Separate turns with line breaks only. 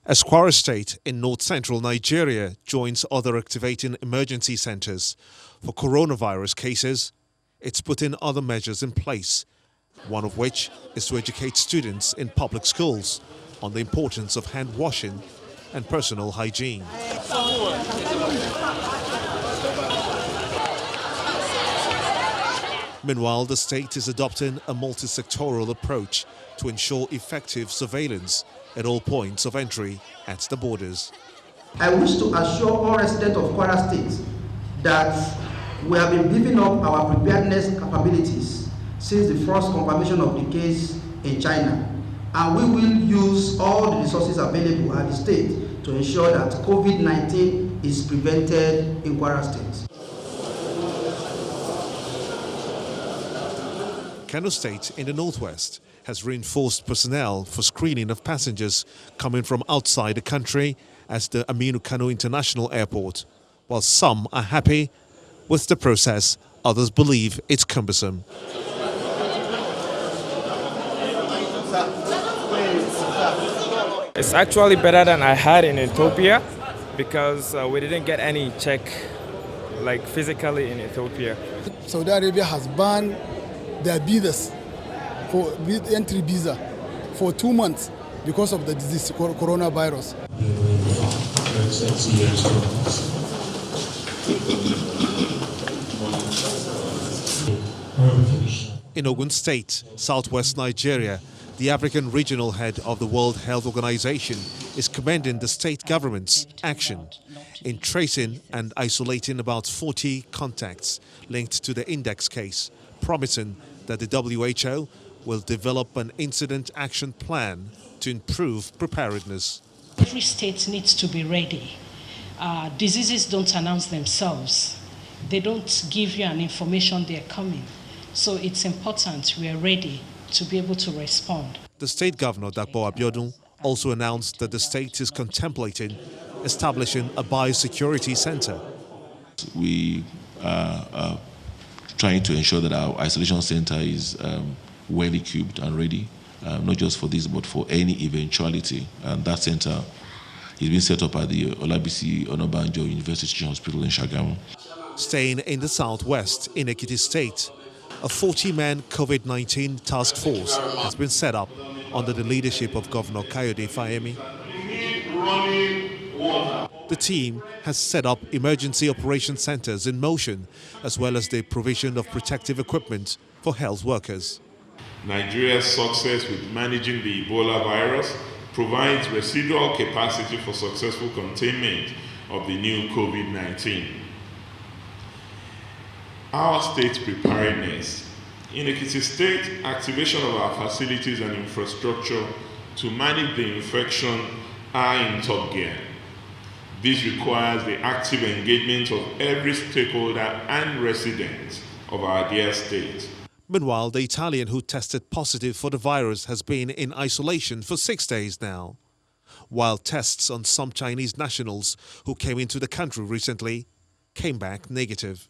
As Kwara State in north-central Nigeria joins other activating emergency centers for coronavirus cases, it's putting other measures in place, one of which is to educate students in public schools on the importance of hand washing and personal hygiene. Meanwhile, the state is adopting a multi-sectoral approach to ensure effective surveillance at all points of entry at the borders.
I wish to assure all residents of Kwara State that we have been beefing up our preparedness capabilities since the first confirmation of the case in China, and we will use all the resources available at the state to ensure that COVID-19 is prevented in Kwara State.
Kano State in the northwest has reinforced personnel for screening of passengers coming from outside the country at the Aminu Kano International Airport. While some are happy with the process, others believe it's cumbersome.
It's actually better than I had in Ethiopia because we didn't get any check like physically in Ethiopia.
Saudi Arabia has banned their visas for entry visa for 2 months because of the disease coronavirus.
In Ogun State, southwest Nigeria, the African regional head of the World Health Organization is commending the state government's action in tracing and isolating about 40 contacts linked to the index case, promising that the WHO will develop an incident action plan to improve preparedness.
Every state needs to be ready. Diseases don't announce themselves. They don't give you an information they're coming. So it's important we are ready to be able to respond.
The state governor, Dapo Abiodun, also announced that the state is contemplating establishing a biosecurity center.
We are trying to ensure that our isolation center is well equipped and ready, not just for this, but for any eventuality. And that center is being set up at the Olabisi Onabanjo University Teaching Hospital in Shagamu.
Staying in the southwest, in Ekiti State, a 40-man COVID-19 task force has been set up under the leadership of Governor Kayode Fayemi. The team has set up emergency operation centers in motion, as well as the provision of protective equipment for health workers.
Nigeria's success with managing the Ebola virus provides residual capacity for successful containment of the new COVID-19. Our state's preparedness. In Ekiti State, activation of our facilities and infrastructure to manage the infection are in top gear. This requires the active engagement of every stakeholder and resident of our dear state.
Meanwhile, the Italian who tested positive for the virus has been in isolation for 6 days now, while tests on some Chinese nationals who came into the country recently came back negative.